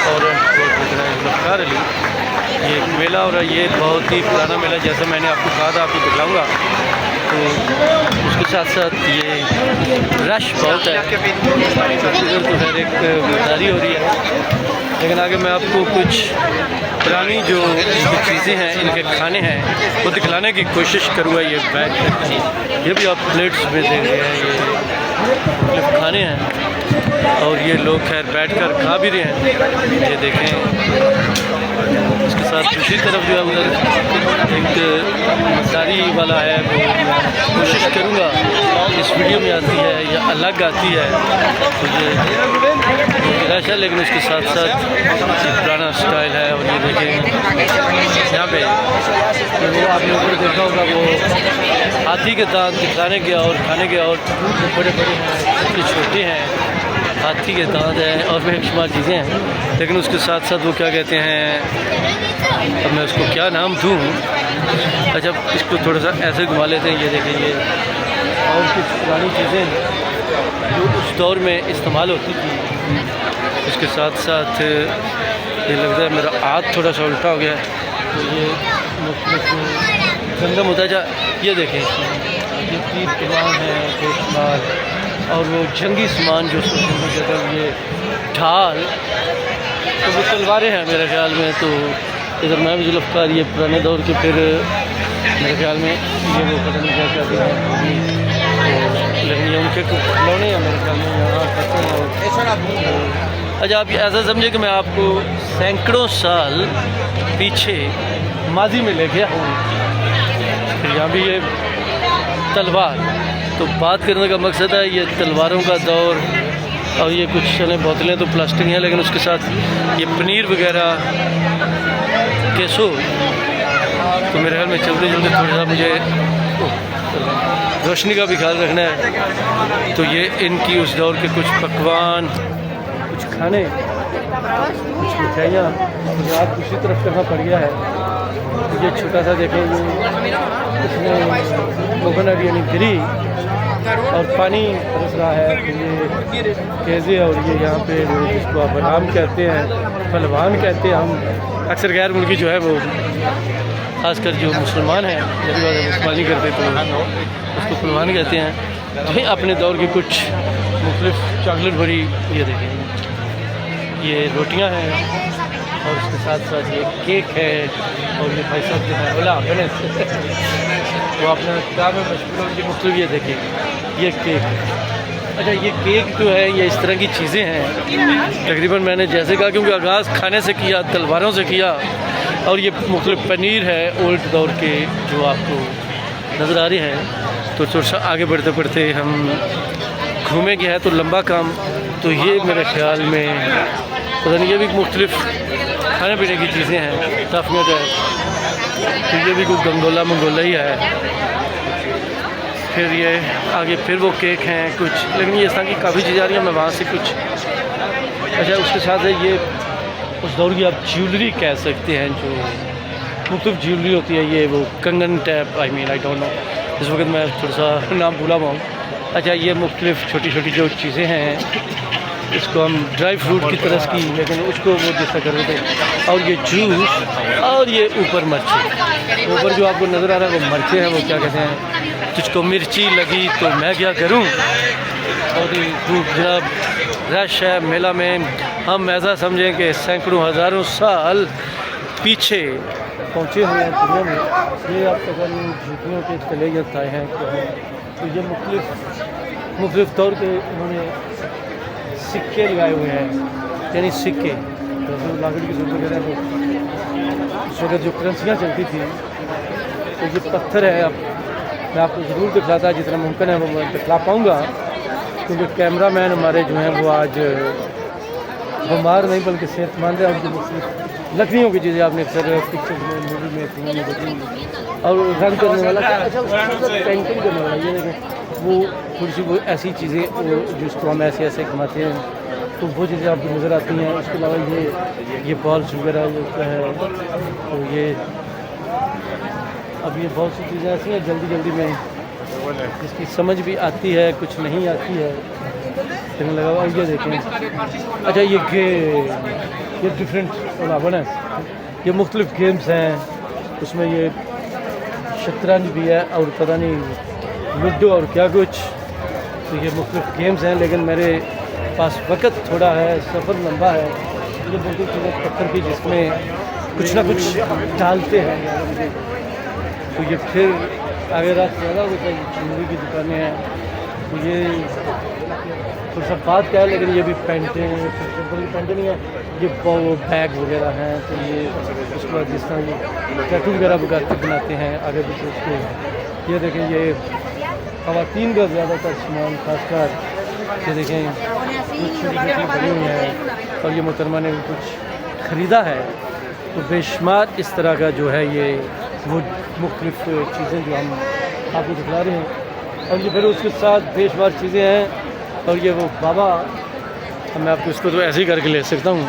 Restaurant Zulfikar Ali. ये एक मेला हो रहा है, ये बहुत ही पुराना मेला, जैसा मैंने आपको कहा था आपको दिखलाऊँगा। तो उसके साथ साथ ये रश बहुत है, इधर तो खैर एक खरीदारी हो रही है, लेकिन आगे मैं आपको कुछ पुरानी जो चीज़ें हैं, इनके खाने हैं, वो दिखलाने की कोशिश करूँगा। ये बैग ये भी आप प्लेट्स में देख रहे हैं, ये खाने हैं और ये लोग खैर बैठकर खा भी रहे हैं, ये देखें। इसके साथ दूसरी तरफ जो है उधर एक मसारी वाला है, वो कोशिश करूँगा इस वीडियो में आती है या अलग आती है, तो ये रश है, लेकिन उसके साथ साथ पुराना स्टाइल है। और ये देखें यहाँ पे वो आपने ऊपर देखा होगा, वो हाथी के दांत दिखाने के और खाने के, और बड़े बड़े हैं, छोटे छोटे हैं, हाथी के दांत हैं और बेशुमार चीज़ें हैं। लेकिन उसके साथ साथ वो क्या कहते हैं, अब मैं उसको क्या नाम दूँ, अच्छा इसको थोड़ा सा ऐसे घुमा लेते हैं। ये देखें, ये और कुछ पुरानी चीज़ें जो उस दौर में इस्तेमाल होती थी। इसके साथ साथ ये लगता है मेरा हाथ थोड़ा सा उल्टा हो गया है, तो ये गंदम होता है। ये देखें, ये तीर कमान है बेशुमार, और वो जंगी सामान जो ये ढाल, तो वो तलवारें हैं मेरे ख्याल में। तो इधर मैं भी ज़ुल्फ़िकार, ये पुराने दौर के, फिर मेरे ख्याल में ये वो पता नहीं क्या कहते हैं, लेकिन ये उनके खिलौने हैं मेरे ख्याल में यहाँ करते हैं। अच्छा आप ऐसा समझे कि मैं आपको सैकड़ों साल पीछे माजी में ले गया हूँ। फिर यहाँ भी ये तलवार, तो बात करने का मकसद है ये तलवारों का दौर। और ये कुछ चले बोतलें तो प्लास्टिक हैं, लेकिन उसके साथ ये पनीर वगैरह केसो, तो मेरे ख्याल में चलते चलते थोड़ा सा मुझे रोशनी का भी ख्याल रखना है। तो ये इनकी उस दौर के कुछ पकवान, कुछ खाने, कुछ मिठाइयाँ, मुझे आप दूसरी तरफ करना पड़ गया है। तो ये छोटा सा देखें, इसमें कोकोनट यानी गिरी और पानी बरस रहा है, ये केज़े, और ये यहाँ पे जिसको आप बदाम कहते हैं, पहलवान कहते हैं हम अक्सर, गैर मुल्की जो है वो खासकर जो मुसलमान हैं, जब मुसलमानी करते तो उसको पहलवान कहते हैं। भाई अपने दौर की कुछ मुख्तलिफ चॉकलेट भरी, ये देखें ये रोटियां हैं, और उसके साथ साथ ये केक है, और ये भाई साहब जो है बोला आपने वो अपना किताब में मशहूर उनकी मुख्तलिफ, ये देखें ये केक। अच्छा ये केक जो है, ये इस तरह की चीज़ें हैं तकरीबन, मैंने जैसे कहा क्योंकि आगाज़ खाने से किया, तलवारों से किया। और ये मुख्तलिफ पनीर है ओल्ड दौर के जो आपको नज़र आ रहे हैं। तो थोड़ा सा आगे बढ़ते बढ़ते हम घूमेंगे, है तो लंबा काम। तो ये मेरे ख्याल में पता नहीं, ये भी मुख्तलिफ खाने पीने की चीज़ें हैं, टफनेट है, तो ये भी कोई गंगोला मंगोला ही है। फिर ये आगे फिर वो केक हैं कुछ, लेकिन ये इस तरह की काफ़ी चीज़ें आ रही हैं, मैं वहाँ से कुछ। अच्छा उसके साथ है ये उस दौर की आप ज्वेलरी कह सकते हैं, जो मुख्तलिफ ज्वेलरी होती है, ये वो कंगन tap, I mean I don't know, इस वक्त मैं थोड़ा सा नाम भूला हुआ हूँ। अच्छा ये मुख्तलिफ छोटी छोटी जो चीज़ें हैं, इसको हम ड्राई फ्रूट की तरह की, लेकिन उसको वो जैसा कर रहे थे। और ये जूस, और ये ऊपर मिर्ची, ऊपर जो आपको नज़र आ रहा है वो मिर्चें हैं, वो क्या कहते हैं, तुझको मिर्ची लगी तो मैं क्या करूं। और खूब जनाब रश है मेला में, हम ऐसा समझें कि सैकड़ों हज़ारों साल पीछे पहुँचे हुए हैं दुनिया में। ये आप अगर झुकियों के चले जाते हैं तो ये मुख्तलिफ तौर के उन्होंने सिक्के लगाए हुए हैं, यानी सिक्के जैसे लाकड़ी की सूरत वगैरह, तो उस वक्त जो करेंसियाँ चलती थी, तो ये पत्थर है। अब मैं आपको ज़रूर दिखलाता, जितना मुमकिन है वो मैं दिखला पाऊँगा, क्योंकि कैमरा मैन हमारे जो हैं वो आज बीमार नहीं बल्कि सेहतमंद है। और लकड़ियों की चीज़ें आपने अक्सर पिक्चर में, मूवी में, फिल्म में देखी। और रंग करने वाला, अच्छा पेंटिंग करने वाला, ये देखें वो थोड़ी सी वो ऐसी चीज़ें जिसको हम ऐसे ऐसे घुमाते हैं, तो वो चीज़ें आपको नज़र आती हैं। उसके अलावा ये बॉल्स वगैरह जो है, तो ये अब ये बहुत सी चीज़ें ऐसी हैं जल्दी जल्दी में जिसकी समझ भी आती है, कुछ नहीं आती है, लेकिन लगा हुआ। ये देखें, अच्छा ये ये डिफरेंट ओवन है, ये मुख्तलिफ गेम्स हैं, उसमें ये शतरंज भी है और पता नहीं लूडो और क्या कुछ। तो ये मुख्तलिफ गेम्स हैं, लेकिन मेरे पास वक्त थोड़ा है, सफ़र लंबा है। ये मुख्तलिफ चीज़ें पत्थर की जिसमें कुछ ना कुछ डालते हैं। तो ये फिर आगे रात ज़्यादा होता है, चुनरी की दुकानें हैं। तो ये थोड़ा सा बात क्या है, लेकिन ये भी पेंटिंग नहीं है, ये बैग वगैरह हैं। तो ये उसके बाद जिस तरह ये टैटू वगैरह बनाते हैं आगे पीछे उसके। ये देखें, ये ख़वातीन का ज़्यादातर सामान, खासकर ये देखें कुछ छोटी छोटी बनी हुई हैं, और ये मोहतरमा ने भी कुछ ख़रीदा है। तो बेशुमार इस तरह का जो है ये वो मुख्तलिफ चीज़ें जो हम आपको दिखला रहे हैं, और ये फिर उसके साथ बेशुमार चीज़ें हैं। और ये वो बाबा, मैं आपको इसको तो ऐसे ही करके ले सकता हूँ,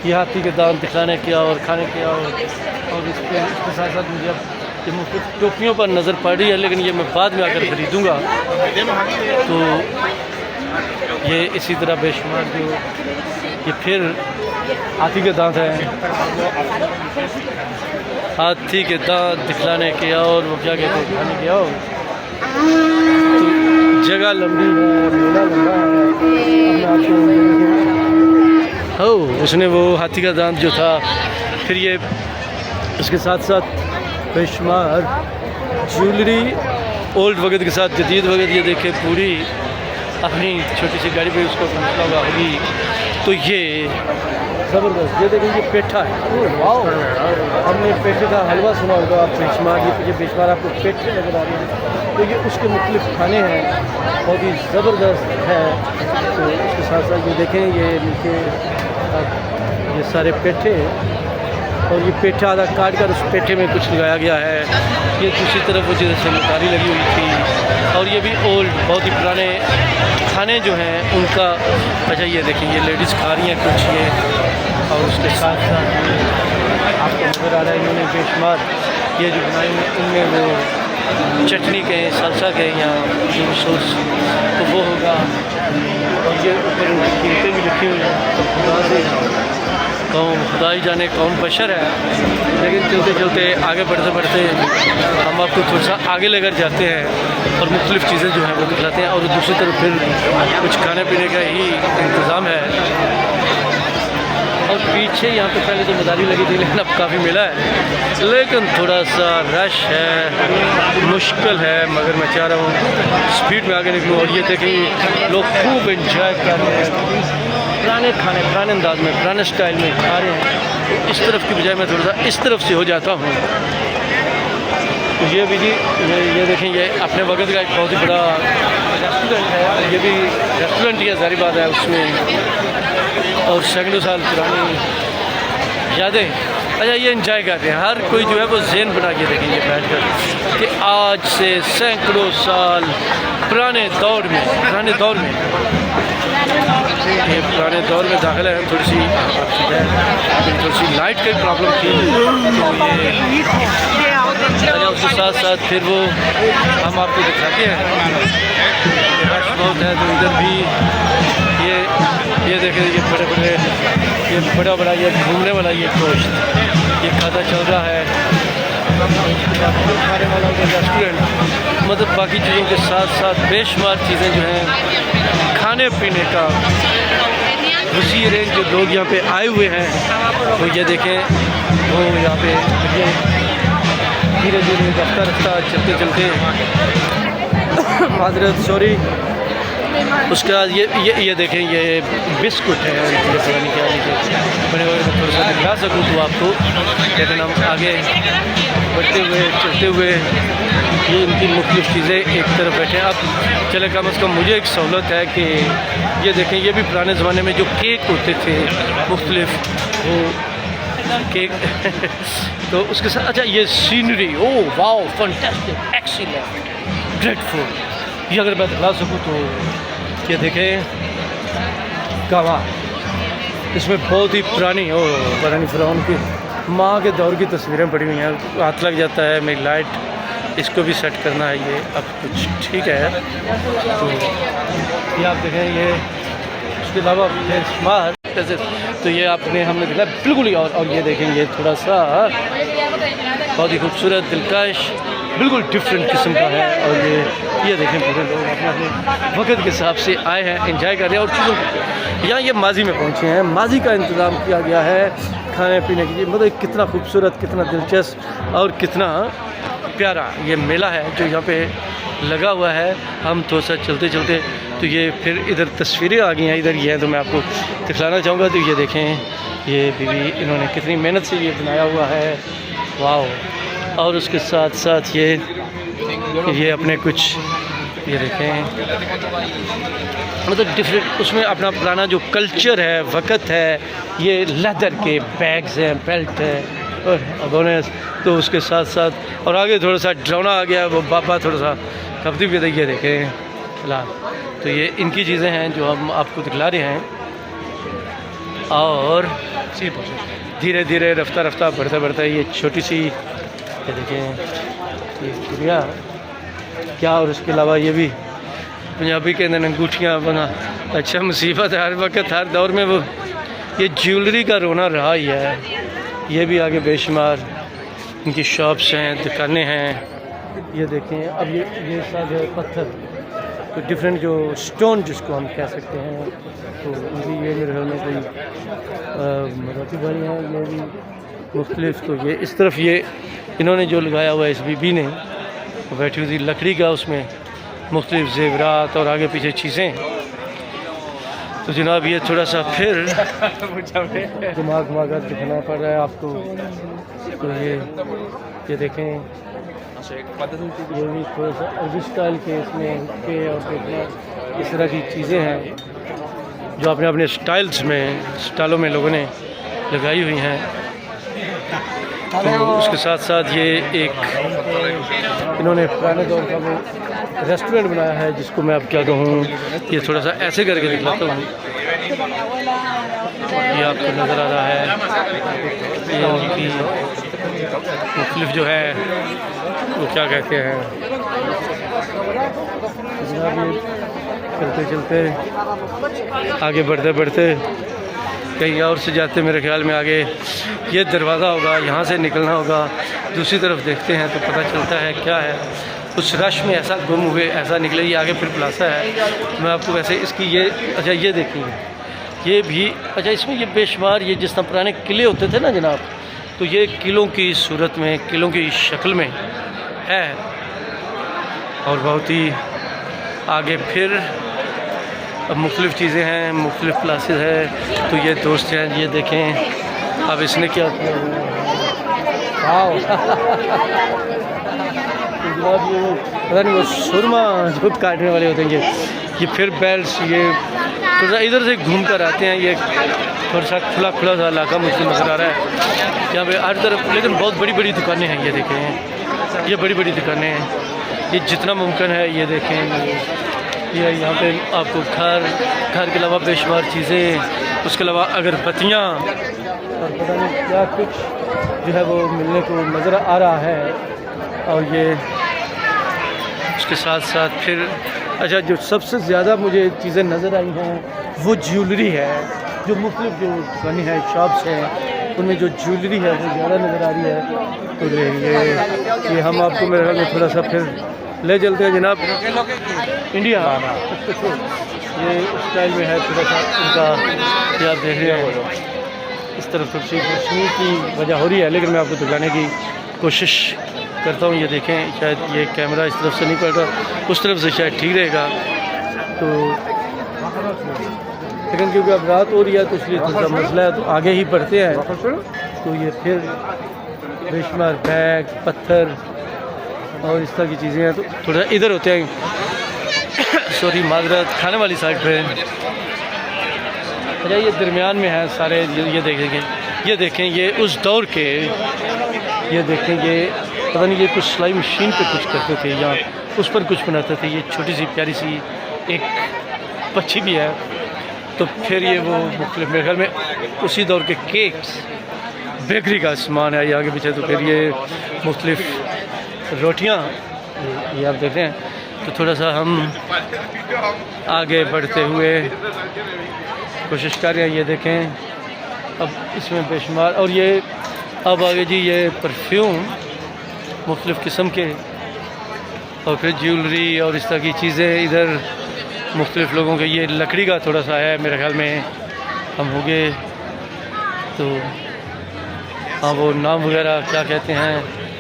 ये हाथी के दांत दिखाने के और खाने के, और इसके साथ साथ मुझे अब ये मुख्तलिफ टोपियों पर नज़र पड़ रही है, लेकिन ये मैं बाद में आकर ख़रीदूँगा। तो ये इसी तरह बेशुमार जो ये फिर हाथी के दांत हैं, हाथी के दांत दिखलाने के और वो क्या कहते हैं खाने के। और तो जगह लंबी है, मेला लंबा है। हो उसने वो हाथी का दांत जो था, फिर ये उसके साथ साथ बेशुमार ज्वेलरी, ओल्ड वगैरह के साथ जदीद वगैरह। ये देखे पूरी अपनी छोटी सी गाड़ी पे उसको पहुँचना होगा होगी। तो ये ज़बरदस्त, ये देखिए ये पेठा है। वाह, हमने पेठे का हलवा सुना होगा, आप बेशुमार ये बेशुमार आपको पेठे नज़र आ रहे हैं। तो ये उसके मुख्तलिफ खाने हैं, बहुत ही ज़बरदस्त है। तो उसके साथ साथ ये देखें, ये नीचे ये सारे पेठे, और ये पेठा आधा काट कर उस पेठे में कुछ लगाया गया है। ये दूसरी तरफ वो जैसे मकारी लगी हुई थी, और ये भी ओल्ड बहुत ही पुराने खाने जो हैं उनका। अच्छा ये देखिए, ये लेडीज़ खा रही हैं कुछ ये, और उसके साथ साथ आपको नज़र आ रहा है इन्होंने बेशुमार ये जो बनाए हैं, इनमें वो चटनी के सलसा के या जो सॉस तो वो होगा। और ये ऊपर उनकी कीमतें भी लिखी हुई हैं। तो खुदा से खुदा ही जाने कौन बशर है, लेकिन चलते चलते आगे बढ़ते बढ़ते हम आपको थोड़ा सा आगे लेकर जाते हैं और मुख्तलिफ चीज़ें जो हैं वो दिखलाते हैं। और दूसरी तरफ फिर कुछ खाने पीने का ही इंतज़ाम है। और पीछे यहाँ पे पहले तो मदारी लगी थी, लेकिन अब काफ़ी मिला है, लेकिन थोड़ा सा रश है, मुश्किल है। मगर मैं चाह रहा हूँ स्पीड में आगे निकलूँ। और ये देखें लोग खूब एंजॉय कर रहे हैं, पुराने खाने पुराने अंदाज में पुराने स्टाइल में खा रहे हैं। तो इस तरफ की बजाय मैं थोड़ा सा इस तरफ से हो जाता हूँ। तो ये भी जी ये देखें, ये अपने वक्त का एक बहुत ही बड़ा रेस्टोरेंट है। ये भी रेस्टोरेंट ही है, ज़ाहिर बात है उसमें, और सैकड़ों साल पुरानी यादें। अच्छा ये इंजॉय करते हैं, हर कोई जो है वो ज़हन बना के देखेंगे बैठ कर कि आज से सैकड़ों साल पुराने दौर में ये पुराने दौर में दाखिला है। थोड़ी सी लाइट की प्रॉब्लम थी, तो ये उसके साथ साथ फिर वो हम आपको दिखाते हैं रश बहुत है। तो इधर भी ये देखें, ये बड़ा बड़ा ये घूमने वाला ये गोश्त ये खाता चल रहा है, खाने वाला रेस्टोरेंट। मतलब बाकी चीज़ों के साथ साथ बेशुमार चीज़ें जो हैं खाने पीने का वसी रेंज जो लोग यहाँ पे आए हुए हैं। तो ये देखें वो यहाँ पे धीरे धीरे रफ्ता चलते चलते मादरत सॉरी। उसके बाद ये देखें, ये बिस्कुट है, ये पता नहीं क्या लीजिए बने हुए। मैं थोड़ा सा दिखा सकूँ तो आपको, लेकिन हम आगे बढ़ते हुए चलते हुए ये इनकी मुख्तलिफ चीज़ें एक तरफ बैठे हैं। अब चले कम अज़ कम मुझे एक सहूलत है कि ये देखें, ये भी पुराने ज़माने में जो केक होते थे मुख्तलिफ वो केक तो उसके साथ अच्छा ये scenery, oh wow fantastic excellent grateful. ये अगर मैं दिखा सकूँ तो ये देखें कावा, इसमें बहुत ही पुरानी पता नहीं फ़िरौन की माँ के दौर की तस्वीरें पड़ी हुई हैं। हाथ लग जाता है, मेरी लाइट इसको भी सेट करना है। ये अब कुछ ठीक है। तो ये आप देखें, ये उसके अलावा बेशुमार तो ये आपने हमने दिखा बिल्कुल ही। और ये देखेंगे थोड़ा सा बहुत ही खूबसूरत, दिलकश, बिल्कुल डिफरेंट किस्म का है। और ये देखें पूरे लोग अपने अपने वक्त के हिसाब से आए हैं, एंजॉय कर रहे हैं और चीज़ों को। यहाँ ये माजी में पहुँचे हैं, माजी का इंतज़ाम किया गया है खाने पीने के लिए। मतलब कितना खूबसूरत, कितना दिलचस्प और कितना प्यारा ये मेला है जो यहाँ पे लगा हुआ है। हम थोड़ा सा चलते चलते तो ये फिर इधर तस्वीरें आ गई हैं, इधर ये है तो मैं आपको दिखलाना चाहूँगा। तो ये देखें ये बीवी इन्होंने कितनी मेहनत से ये बनाया हुआ है, वाह। और उसके साथ साथ ये अपने कुछ ये देखें, मतलब डिफरेंट उसमें अपना पुराना जो कल्चर है, वक़्त है, ये लेदर के बैग्स हैं, बेल्ट है और बोनस। तो उसके साथ साथ और आगे थोड़ा सा ड्रोना आ गया, वो बाबा थोड़ा सा कपड़ी भी देखिए देखें फिलहाल। तो ये इनकी चीज़ें हैं जो हम आपको दिखला रहे हैं। और धीरे धीरे रफ्ता रफ्ता बढ़ता बढ़ता ये छोटी सी ये देखें ये चिड़िया क्या। और उसके अलावा ये भी पंजाबी के अंदर अंगूठियाँ बना। अच्छा मुसीबत है हर वक्त हर दौर में, वो ये ज्वेलरी का रोना रहा ही है। ये भी आगे बेशुमार इनकी शॉप्स हैं, दुकानें हैं। ये देखें अब ये सब है पत्थर, तो डिफरेंट जो स्टोन जिसको हम कह सकते हैं, तो इनकी ये मेरे घर में कोई मराठी भाई हैं, ये भी मुख्तलिफ। तो ये इस तरफ ये इन्होंने जो लगाया हुआ है इस बीबी ने बैठी हुई लकड़ी का, उसमें मुख्तलिफ ज़ेवरात और आगे पीछे चीज़ें। तो जनाब ये थोड़ा सा फिर दिमाग कर दिखाना पड़ रहा है आपको। तो ये देखें ये भी थोड़ा सा अरबी स्टाइल के इसमें के और देखना इस तरह की चीज़ें हैं जो अपने अपने स्टाइलों में लोगों ने लगाई हुई हैं। तो उसके साथ साथ ये एक इन्होंने पुराने दौर का वो रेस्टोरेंट बनाया है जिसको मैं अब क्या कहूँ, ये थोड़ा सा ऐसे करके दिखाता हूँ। ये आपको नज़र आ रहा है ये उनकी मुख्तलिफ जो है वो क्या कहते हैं। चलते चलते आगे बढ़ते बढ़ते कहीं और से जाते मेरे ख्याल में आगे ये दरवाज़ा होगा, यहाँ से निकलना होगा। दूसरी तरफ देखते हैं तो पता चलता है क्या है। कुछ रश में ऐसा गुम हुए ऐसा निकले। ये आगे फिर प्लासा है। मैं आपको वैसे इसकी ये अच्छा ये देखिए ये भी अच्छा इसमें ये बेशुमार ये जिस तरह पुराने किले होते थे ना जनाब, तो ये किलों की सूरत में, किलों की शक्ल में है। और बहुत ही आगे फिर अब मुख्तलिफ़ चीज़ें हैं, मुख्तलिफ़ क्लासेस है। तो ये दोस्त हैं, ये देखें अब इसने क्या किया जनाब ये पता नहीं वो सुरमा जो काटने वाले होते हैं ये फिर बेल्ट ये थोड़ा इधर से घूम कर आते हैं। ये थोड़ा सा खुला सा इलाका मुझे नज़र आ रहा है यहाँ पे हर तरफ, लेकिन बहुत बड़ी बड़ी दुकानें हैं। ये देखें ये बड़ी बड़ी दुकानें हैं, ये जितना मुमकिन है ये देखें। ये यहाँ पे आपको घर के अलावा बेशुमार चीज़ें, उसके अलावा अगरबत्तियाँ और पता नहीं क्या कुछ जो है वो मिलने को नज़र आ रहा है। और ये उसके साथ साथ फिर अच्छा जो सबसे ज़्यादा मुझे चीज़ें नज़र आई हैं वो ज्वेलरी है। जो मुख्तलिफ जो दुकानें हैं, शॉप्स हैं, उनमें जो ज्वेलरी है वो ज़्यादा नज़र आ रही है। तो ये हम आपको मेरे ख्याल में थोड़ा सा फिर ले चलते हैं जनाब इंडिया। ये स्टाइल में है थोड़ा सा उनका, ये आप देख रहे हैं इस तरफ थोड़ी सी रोशनी की वजह हो रही है, लेकिन मैं आपको दिखाने की कोशिश करता हूँ। ये देखें शायद ये कैमरा इस तरफ से नहीं पड़ रहा, उस तरफ से शायद ठीक रहेगा। तो लेकिन क्योंकि अब रात हो रही है तो इसलिए थोड़ा सा मसला है, तो आगे ही बढ़ते हैं। तो ये फिर बेशुमार बैग, पत्थर और इस तरह की चीज़ें हैं। तो थोड़ा इधर होते हैं सॉरी माजरत, खाने वाली साइड पे। अच्छा ये दरमियान में है सारे। ये देखेंगे, ये देखें ये उस दौर के, ये देखें ये पता नहीं ये कुछ सिलाई मशीन पे कुछ करते थे या उस पर कुछ बनाते थे। ये छोटी सी प्यारी सी एक पक्षी भी है। तो फिर ये वो मुख्तलिफ मेरे ख्याल में उसी दौर के केक्स, बेकरी का सामान है ये आगे पीछे। तो फिर ये मुख्तलिफ रोटियाँ ये आप देख रहे हैं। तो थोड़ा सा हम आगे बढ़ते हुए कोशिश कर रहे हैं। ये देखें अब इसमें बेशुमार, और ये अब आगे जी ये परफ्यूम मुख्तलिफ़ किस्म के, और फिर ज्वेलरी और इस तरह की चीज़ें इधर मुख्तलिफ़ लोगों के। ये लकड़ी का थोड़ा सा है मेरे ख्याल में, हम हो गए तो हाँ वो नाम वगैरह क्या कहते हैं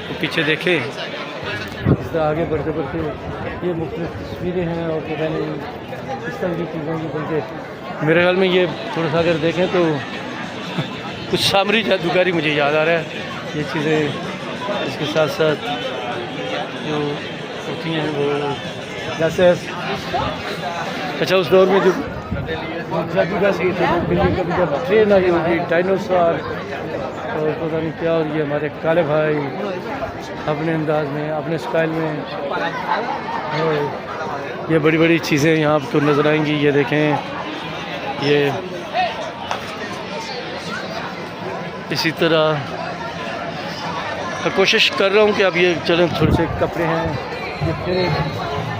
तो पीछे देखें। इस तरह आगे बढ़ते बढ़ते ये मुख्तलिफ़ तस्वीरें हैं और पता नहीं इस तरह की चीज़ें की, बल्कि मेरे ख्याल में ये थोड़ा सा अगर देखें तो कुछ सामरी जादूकारी मुझे याद आ रहा है ये चीज़ें। इसके साथ साथ जो होती हैं वो जैसे अच्छा उस दौर में जो जादूगर कभी जब ट्रेन आई होगी, डायनासोर और पता नहीं क्या, और ये हमारे काले भाई अपने अंदाज में अपने स्टाइल में, और ये बड़ी बड़ी चीज़ें यहाँ आपको नज़र आएंगी। ये देखें ये इसी तरह मैं कोशिश कर रहा हूँ कि अब ये चलें थोड़े से कपड़े हैं, ये फिर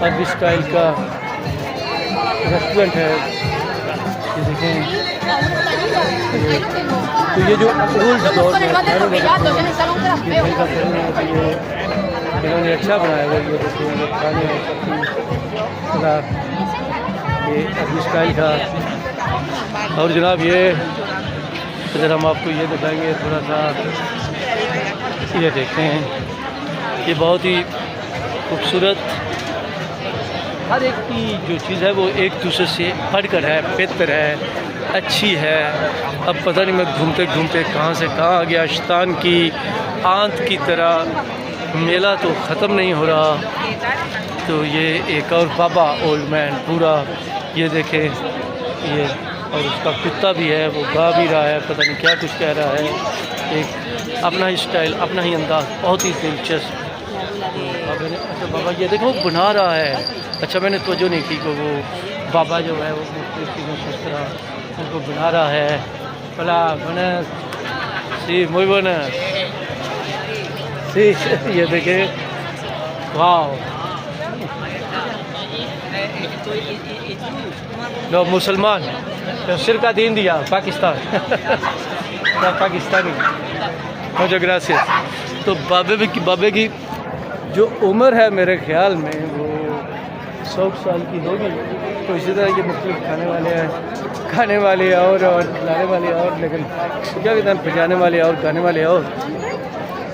अरबी स्टाइल का रेस्टोरेंट है। ये देखें तो ये जो ओल्ड दौर में इन्होंने अच्छा बनाया हुआ। ये देखिए खाने ये अरबी स्टाइल का। और जनाब ये इधर हम आपको ये दिखाएंगे थोड़ा सा, ये देखते हैं ये बहुत ही खूबसूरत, हर एक की जो चीज़ है वो एक दूसरे से बढ़कर है, बेहतर है, अच्छी है। अब पता नहीं मैं घूमते घूमते कहाँ से कहाँ आ गया, शैतान की आंत की तरह। मेला तो ख़त्म नहीं हो रहा। तो ये एक और बाबा ओल्ड मैन पूरा, ये देखें ये, और उसका कुत्ता भी है, वो गा भी रहा है, पता नहीं क्या कुछ कह रहा है। एक अपना ही स्टाइल, अपना ही अंदाज़, बहुत ही दिलचस्प। अच्छा बाबा ये देखो बना रहा है। अच्छा मैंने तवज्जो नहीं की कि वो बाबा जो है वो मुख्तलिफ़ चीज़ों से इस तरह उनको बना रहा है। भला बना सी muy buenas सी ये देखें वाह। लो मुसलमान तो सिर का दीन दिया पाकिस्तान पाकिस्तानी मुझे ग्रासियस। तो बाबे की जो उम्र है मेरे ख्याल में वो 100 साल की होगी। तो इसी तरह ये मुख्तलिफ खाने वाले हैं, खाने वाले और खिलाने वाले और, लेकिन क्या कहते हैं बजाने वाले और गाने वाले और।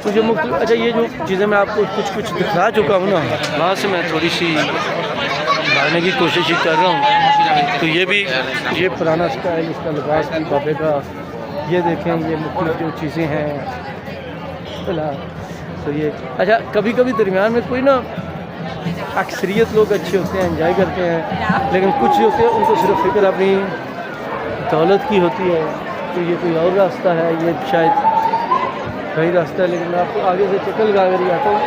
तो जो अच्छा ये जो चीज़ें मैं आपको कुछ दिखा चुका हूँ ना, वहाँ से मैं थोड़ी सी भागने की कोशिश ही कर रहा हूँ। तो ये भी ये पुराना स्टाइल, इसका लिबास भी बाबे का। ये देखें ये मुख्तलिफ जो चीज़ें हैं भला। तो ये अच्छा कभी कभी दरमियान में कोई ना अक्सरियत लोग अच्छे होते हैं, एंजॉय करते हैं, लेकिन कुछ जो होते हैं उनको सिर्फ फिक्र अपनी दौलत की होती है। तो ये कोई और रास्ता है, ये शायद वही रास्ता है, लेकिन मैं आपको आगे से चक्कर लगा कर आता हूँ।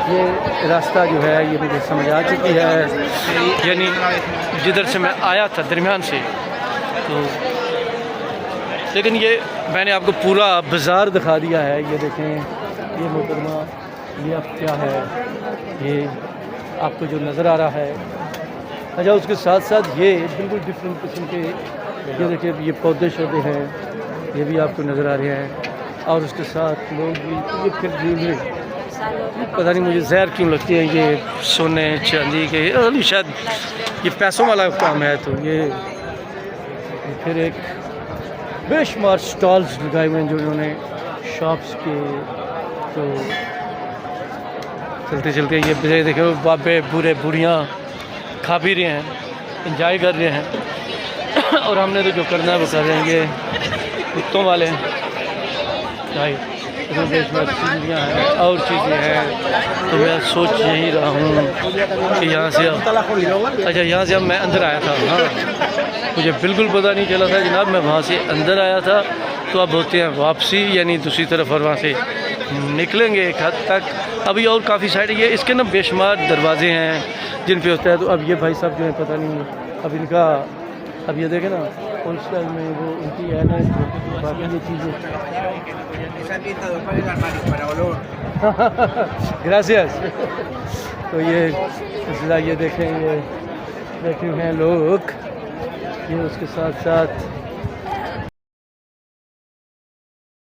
ये रास्ता जो है ये मुझे समझ आ चुकी है, यानी जिधर से मैं आया था दरमियान से। तो लेकिन ये मैंने आपको पूरा बाज़ार दिखा दिया है। ये देखें ये मोहतरमा, ये अब क्या है ये आपको जो नज़र आ रहा है। अच्छा उसके साथ साथ ये बिल्कुल डिफरेंट किस्म के ये देखिए ये पौधे शौधे हैं, ये भी आपको नज़र आ रहे हैं। और उसके साथ लोग भी ये फिर ज्वेलरी, पता नहीं मुझे जहर क्यों लगती है ये सोने चांदी के, शायद ये पैसों वाला काम है। तो ये फिर एक बेशुमार स्टॉल्स लगाए हुए हैं जो इन्होंने शॉप्स के। तो चलते चलते ये देखो बाबे बूढ़े बूढ़ियाँ खा पी रहे हैं, इंजॉय कर रहे हैं। और हमने तो जो करना है वो कर रहे हैं। ये कुत्तों वाले भाई चीज़ियाँ हैं और चीज़ें हैं। तो मैं सोच यही रहा हूँ कि यहाँ से अच्छा यहाँ से अब मैं अंदर आया था। हाँ मुझे बिल्कुल पता नहीं चला था जनाब, मैं वहाँ से अंदर आया था। तो अब होते हैं वापसी, यानी दूसरी तरफ, और वहाँ से निकलेंगे एक हद तक। अभी और काफ़ी साइड ये इसके ना बेशुमार दरवाजे हैं जिन पे होता है। तो अब ये भाई साहब जो है पता नहीं अब इनका, अब ये देखें ना उन स्टाइल में वो उनकी है ना बाकी ये चीज़ें। ग्रासियस। तो ये देखें ये बैठे हैं लोग, ये उसके साथ साथ